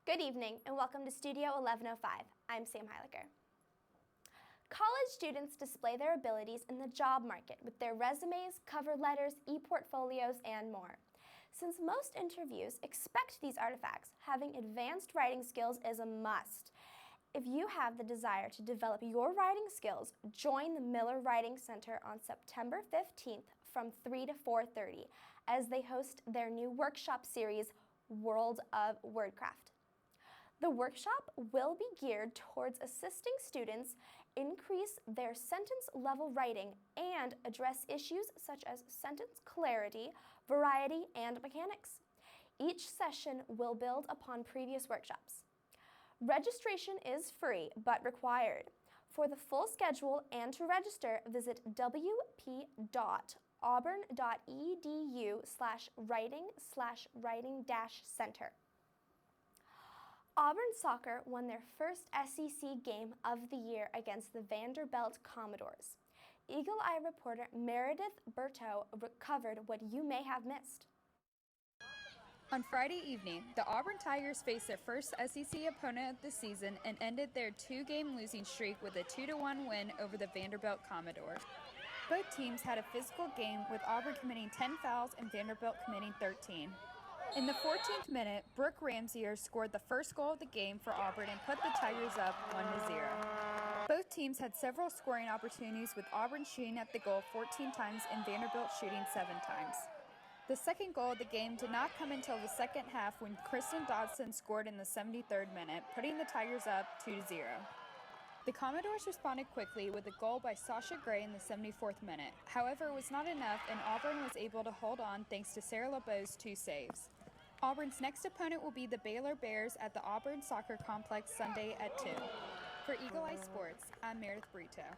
Good evening and welcome to Studio 1105. I'm Sam Heiliger. College students display their abilities in the job market with their resumes, cover letters, e-portfolios, and more. Since most interviews expect these artifacts, having advanced writing skills is a must. If you have the desire to develop your writing skills, join the Miller Writing Center on September 15th from 3 to 4:30 as they host their new workshop series, World of Wordcraft. The workshop will be geared towards assisting students increase their sentence-level writing and address issues such as sentence clarity, variety, and mechanics. Each session will build upon previous workshops. Registration is free but required. For the full schedule and to register, visit wp.auburn.edu/writing/center. Auburn soccer won their first SEC game of the year against the Vanderbilt Commodores. Eagle Eye reporter Meredith Berto covered what you may have missed. On Friday evening, the Auburn Tigers faced their first SEC opponent of the season and ended their two-game losing streak with a 2-1 win over the Vanderbilt Commodores. Both teams had a physical game, with Auburn committing 10 fouls and Vanderbilt committing 13. In the 14th minute, Brooke Ramsier scored the first goal of the game for Auburn and put the Tigers up 1-0. Both teams had several scoring opportunities, with Auburn shooting at the goal 14 times and Vanderbilt shooting 7 times. The second goal of the game did not come until the second half when Kristen Dodson scored in the 73rd minute, putting the Tigers up 2-0. The Commodores responded quickly with a goal by Sasha Gray in the 74th minute. However, it was not enough, and Auburn was able to hold on thanks to Sarah LeBeau's 2 saves. Auburn's next opponent will be the Baylor Bears at the Auburn Soccer Complex Sunday at 2. For Eagle Eye Sports, I'm Meredith Brito.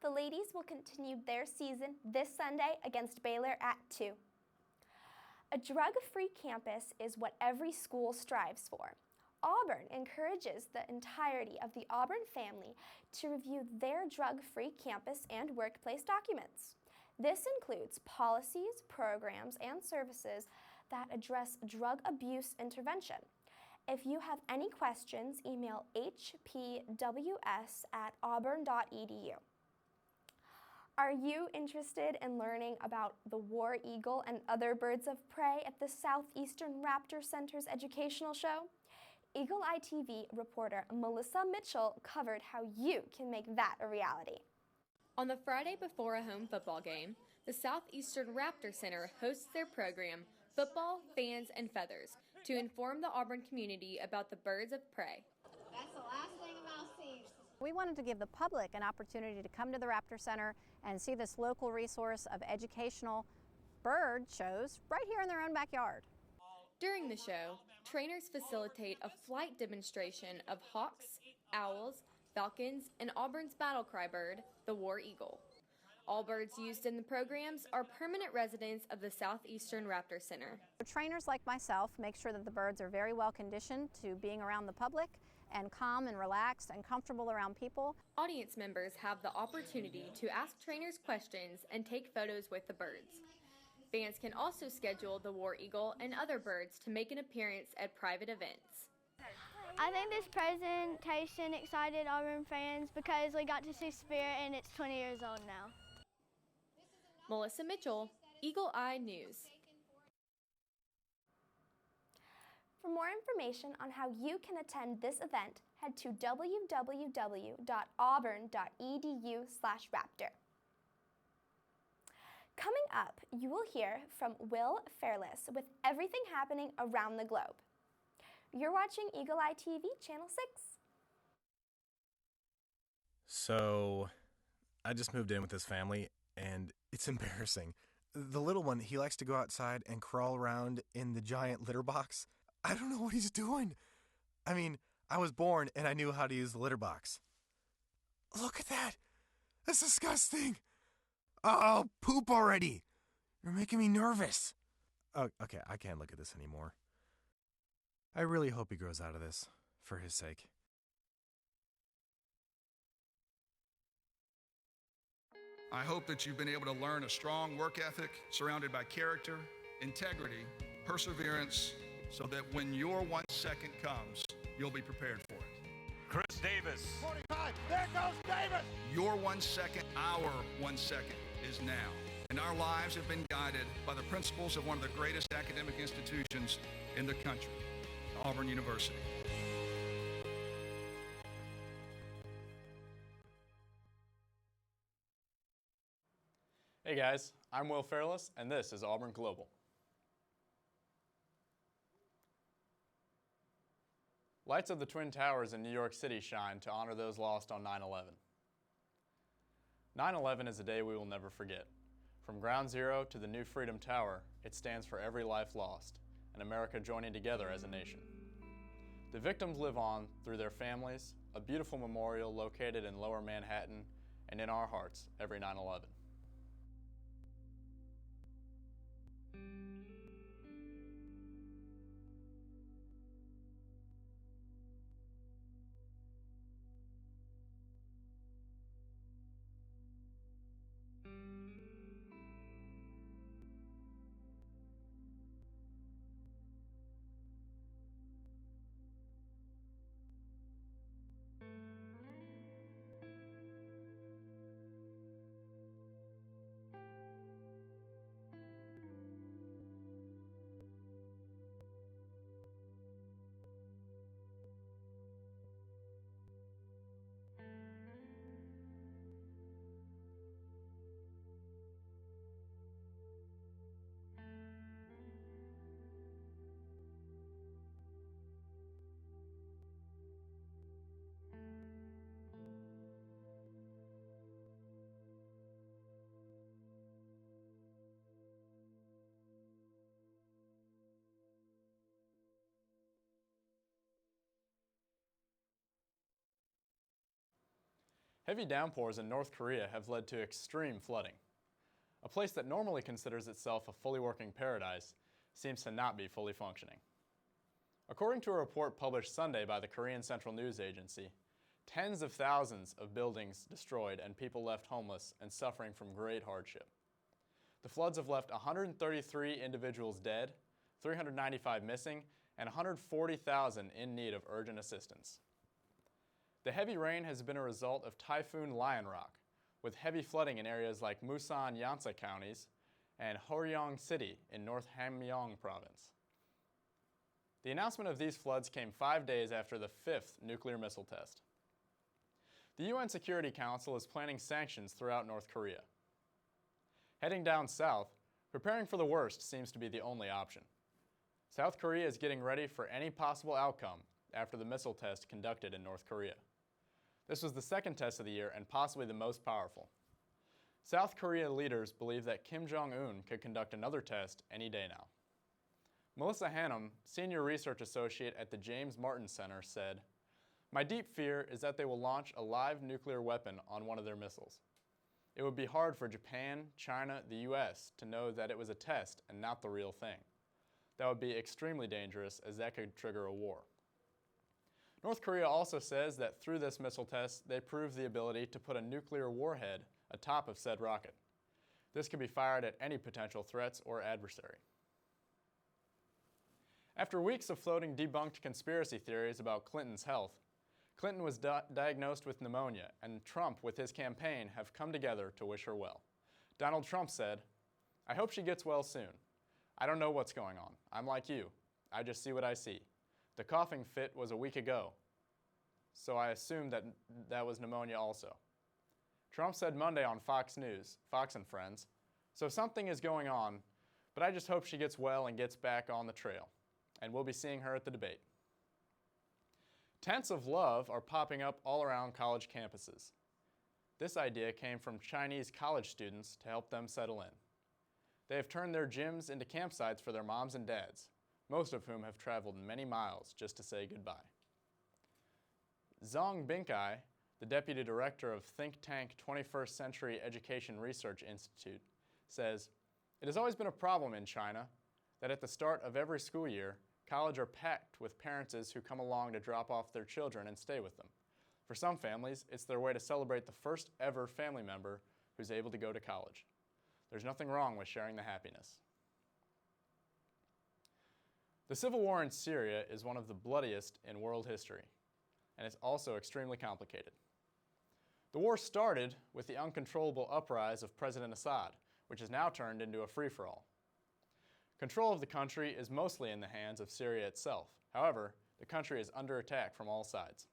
The ladies will continue their season this Sunday against Baylor at 2. A drug-free campus is what every school strives for. Auburn encourages the entirety of the Auburn family to review their drug-free campus and workplace documents. This includes policies, programs, and services that address drug abuse intervention. If you have any questions, email hpws@auburn.edu. Are you interested in learning about the war eagle and other birds of prey at the Southeastern Raptor Center's educational show? Eagle Eye TV reporter Melissa Mitchell covered how you can make that a reality. On the Friday before a home football game, the Southeastern Raptor Center hosts their program, Football, Fans, and Feathers, to inform the Auburn community about the birds of prey. That's the last thing about seeing. We wanted to give the public an opportunity to come to the Raptor Center and see this local resource of educational bird shows right here in their own backyard. During the show, trainers facilitate a flight demonstration of hawks, owls, falcons, and Auburn's battle cry bird, the war eagle. All birds used in the programs are permanent residents of the Southeastern Raptor Center. Trainers like myself make sure that the birds are very well conditioned to being around the public and calm and relaxed and comfortable around people. Audience members have the opportunity to ask trainers questions and take photos with the birds. Fans can also schedule the war eagle and other birds to make an appearance at private events. I think this presentation excited Auburn fans because we got to see Spirit and it's 20 years old now. Melissa Mitchell, Eagle Eye News. For more information on how you can attend this event, head to www.auburn.edu/raptor. Coming up, you will hear from Will Fairless with everything happening around the globe. You're watching Eagle Eye TV, Channel 6. So, I just moved in with this family, and it's embarrassing. The little one, he likes to go outside and crawl around in the giant litter box. I don't know what he's doing. I mean, I was born and I knew how to use the litter box. Look at that! That's disgusting! Oh, poop already! You're making me nervous. Oh, okay, I can't look at this anymore. I really hope he grows out of this, for his sake. I hope that you've been able to learn a strong work ethic surrounded by character, integrity, perseverance, so that when your 1 second comes, you'll be prepared for it. Chris Davis. 45, there goes Davis! Your 1 second, our 1 second is now. And our lives have been guided by the principles of one of the greatest academic institutions in the country, Auburn University. Hey guys, I'm Will Fairless, and this is Auburn Global. Lights of the Twin Towers in New York City shine to honor those lost on 9/11. 9/11 is a day we will never forget. From Ground Zero to the new Freedom Tower, it stands for every life lost, and America joining together as a nation. The victims live on through their families, a beautiful memorial located in Lower Manhattan, and in our hearts every 9/11. Heavy downpours in North Korea have led to extreme flooding. A place that normally considers itself a fully working paradise seems to not be fully functioning. According to a report published Sunday by the Korean Central News Agency, tens of thousands of buildings destroyed and people left homeless and suffering from great hardship. The floods have left 133 individuals dead, 395 missing, and 140,000 in need of urgent assistance. The heavy rain has been a result of Typhoon Lionrock, with heavy flooding in areas like Musan, Yeonsa counties and Horyong City in North Hamgyong province. The announcement of these floods came 5 days after the 5th nuclear missile test. The UN Security Council is planning sanctions throughout North Korea. Heading down south, preparing for the worst seems to be the only option. South Korea is getting ready for any possible outcome after the missile test conducted in North Korea. This was the second test of the year and possibly the most powerful. South Korea leaders believe that Kim Jong-un could conduct another test any day now. Melissa Hannum, senior research associate at the James Martin Center, said, "My deep fear is that they will launch a live nuclear weapon on one of their missiles. It would be hard for Japan, China, the US to know that it was a test and not the real thing. That would be extremely dangerous as that could trigger a war." North Korea also says that through this missile test, they proved the ability to put a nuclear warhead atop of said rocket. This could be fired at any potential threats or adversary. After weeks of floating debunked conspiracy theories about Clinton's health, Clinton was diagnosed with pneumonia, and Trump with his campaign have come together to wish her well. Donald Trump said, "I hope she gets well soon. I don't know what's going on. I'm like you. I just see what I see. The coughing fit was a week ago, so I assumed that was pneumonia also." Trump said Monday on Fox News, Fox and Friends, "So something is going on, but I just hope she gets well and gets back on the trail, and we'll be seeing her at the debate." Tents of love are popping up all around college campuses. This idea came from Chinese college students to help them settle in. They have turned their gyms into campsites for their moms and dads, most of whom have traveled many miles just to say goodbye. Zhong Binkai, the deputy director of think tank 21st Century Education Research Institute, says, "It has always been a problem in China that at the start of every school year, college are packed with parents who come along to drop off their children and stay with them. For some families, it's their way to celebrate the first ever family member who's able to go to college. There's nothing wrong with sharing the happiness." The civil war in Syria is one of the bloodiest in world history, and it's also extremely complicated. The war started with the uncontrollable uprise of President Assad, which has now turned into a free-for-all. Control of the country is mostly in the hands of Syria itself. However, the country is under attack from all sides.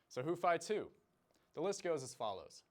So who fights who? The list goes as follows.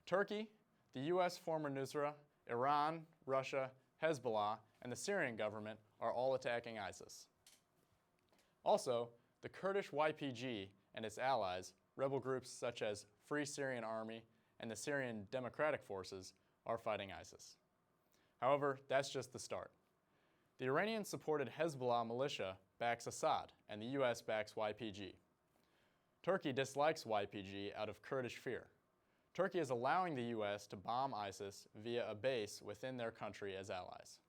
Turkey, the U.S. former Nusra, Iran, Russia, Hezbollah, and the Syrian government are all attacking ISIS. Also, the Kurdish YPG and its allies, rebel groups such as Free Syrian Army and the Syrian Democratic Forces, are fighting ISIS. However, that's just the start. The Iranian-supported Hezbollah militia backs Assad, and the U.S. backs YPG. Turkey dislikes YPG out of Kurdish fear. Turkey is allowing the U.S. to bomb ISIS via a base within their country as allies.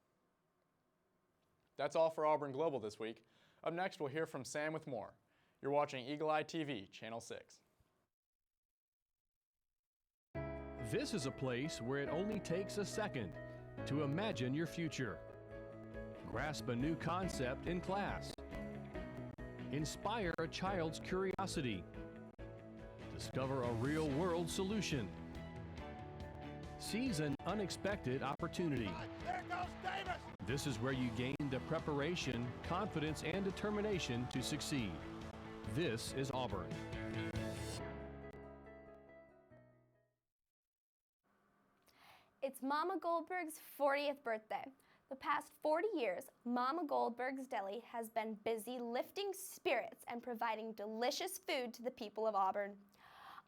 That's all for Auburn Global this week. Up next, we'll hear from Sam with more. You're watching Eagle Eye TV, Channel 6. This is a place where it only takes a second to imagine your future. Grasp a new concept in class. Inspire a child's curiosity. Discover a real-world solution. Seize an unexpected opportunity. There goes Davis! This is where you gain the preparation, confidence, and determination to succeed. This is Auburn. It's Mama Goldberg's 40th birthday. The past 40 years, Mama Goldberg's Deli has been busy lifting spirits and providing delicious food to the people of Auburn.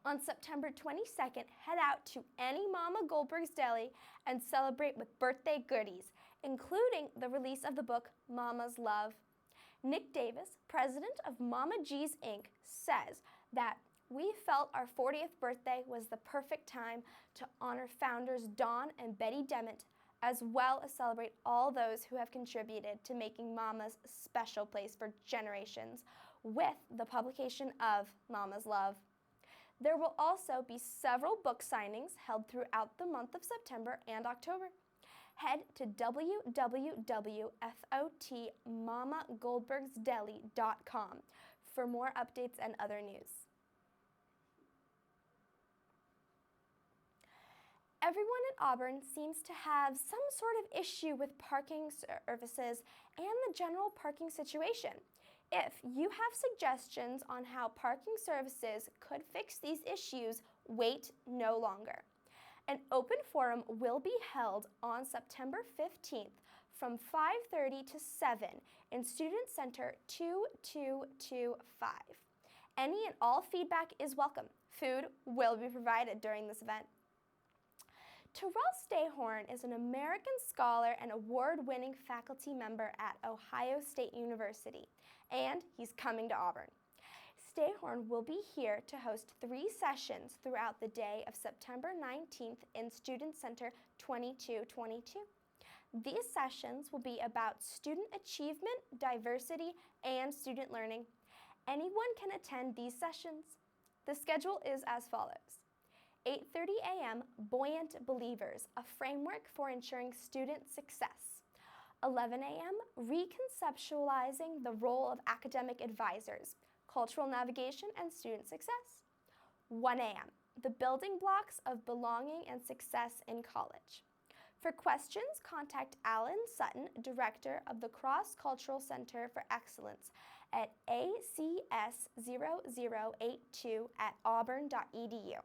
On September 22nd, head out to any Mama Goldberg's Deli and celebrate with birthday goodies, including the release of the book Mama's Love. Nick Davis, president of Mama G's Inc., says that we felt our 40th birthday was the perfect time to honor founders Don and Betty Dement, as well as celebrate all those who have contributed to making Mama's a special place for generations with the publication of Mama's Love. There will also be several book signings held throughout the month of September and October. Head to www.fotmamagoldbergsdeli.com for more updates and other news. Everyone at Auburn seems to have some sort of issue with parking services and the general parking situation. If you have suggestions on how parking services could fix these issues, wait no longer. An open forum will be held on September 15th from 5:30 to 7 in Student Center 2225. Any and all feedback is welcome. Food will be provided during this event. Terrell Stayhorn is an American scholar and award-winning faculty member at Ohio State University, and he's coming to Auburn. Stayhorn will be here to host 3 sessions throughout the day of September 19th in Student Center 2222. These sessions will be about student achievement, diversity, and student learning. Anyone can attend these sessions. The schedule is as follows. 8:30 a.m. Buoyant Believers, a framework for ensuring student success. 11 a.m. Reconceptualizing the role of academic advisors, cultural navigation and student success. 1 a.m. The building blocks of belonging and success in college. For questions, contact Alan Sutton, Director of the Cross-Cultural Center for Excellence at acs0082@auburn.edu.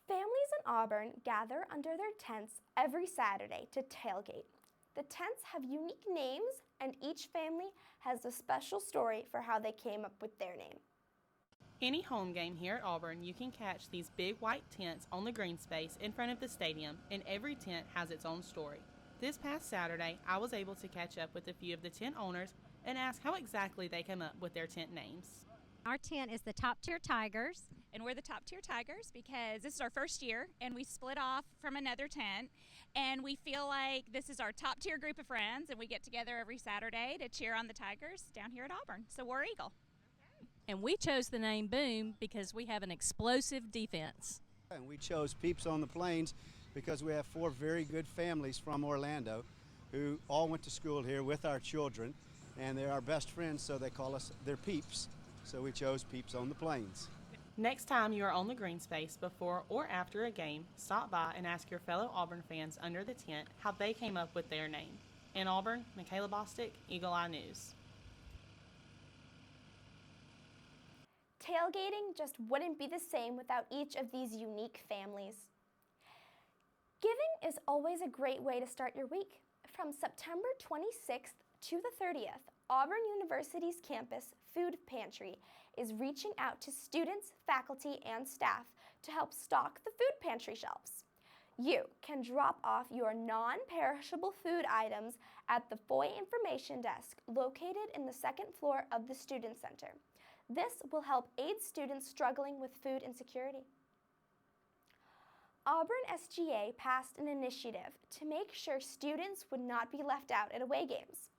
Families in Auburn gather under their tents every Saturday to tailgate. The tents have unique names, and each family has a special story for how they came up with their name. Any home game here at Auburn, you can catch these big white tents on the green space in front of the stadium, and every tent has its own story. This past Saturday, I was able to catch up with a few of the tent owners and ask how exactly they come up with their tent names. Our tent is the Top Tier Tigers. And we're the Top Tier Tigers because this is our first year and we split off from another tent, and we feel like this is our top tier group of friends, and we get together every Saturday to cheer on the Tigers down here at Auburn. So we're Eagle. And we chose the name Boom because we have an explosive defense. And we chose Peeps on the Plains because we have 4 very good families from Orlando who all went to school here with our children, and they're our best friends, so they call us their peeps. So we chose Peeps on the Plains. Next time you are on the green space before or after a game, stop by and ask your fellow Auburn fans under the tent how they came up with their name. In Auburn, Michaela Bostic, Eagle Eye News. Tailgating just wouldn't be the same without each of these unique families. Giving is always a great way to start your week. From September 26th to the 30th, Auburn University's campus food pantry is reaching out to students, faculty, and staff to help stock the food pantry shelves. You can drop off your non-perishable food items at the FOI information desk located in the second floor of the Student Center. This will help aid students struggling with food insecurity. Auburn SGA passed an initiative to make sure students would not be left out at away games.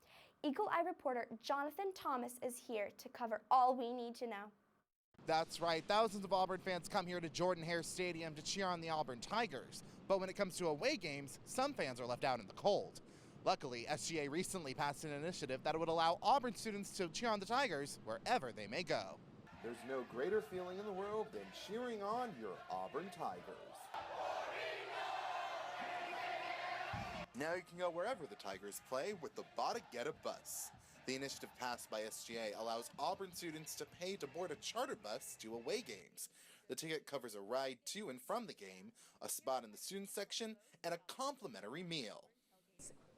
Eagle Eye reporter Jonathan Thomas is here to cover all we need to know. That's right. Thousands of Auburn fans come here to Jordan-Hare Stadium to cheer on the Auburn Tigers. But when it comes to away games, some fans are left out in the cold. Luckily, SGA recently passed an initiative that would allow Auburn students to cheer on the Tigers wherever they may go. There's no greater feeling in the world than cheering on your Auburn Tigers. Now you can go wherever the Tigers play with the Bada Get a Bus. The initiative passed by SGA allows Auburn students to pay to board a charter bus to away games. The ticket covers a ride to and from the game, a spot in the student section, and a complimentary meal.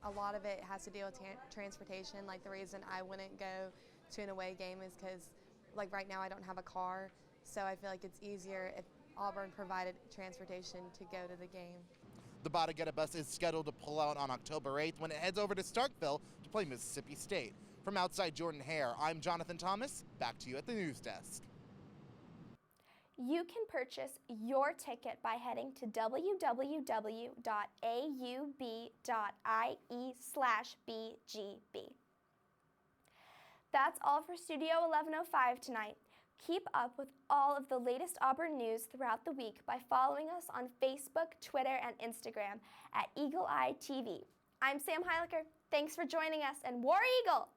A lot of it has to deal with transportation. Like, the reason I wouldn't go to an away game is because, like, right now I don't have a car, so I feel like it's easier if Auburn provided transportation to go to the game. The Bada Get a Bus is scheduled to pull out on October 8th when it heads over to Starkville to play Mississippi State. From outside Jordan-Hare, I'm Jonathan Thomas. Back to you at the news desk. You can purchase your ticket by heading to www.aub.ie/BGB. That's all for Studio 1105 tonight. Keep up with all of the latest Auburn news throughout the week by following us on Facebook, Twitter, and Instagram at Eagle Eye TV. I'm Sam Heiliger. Thanks for joining us, and War Eagle!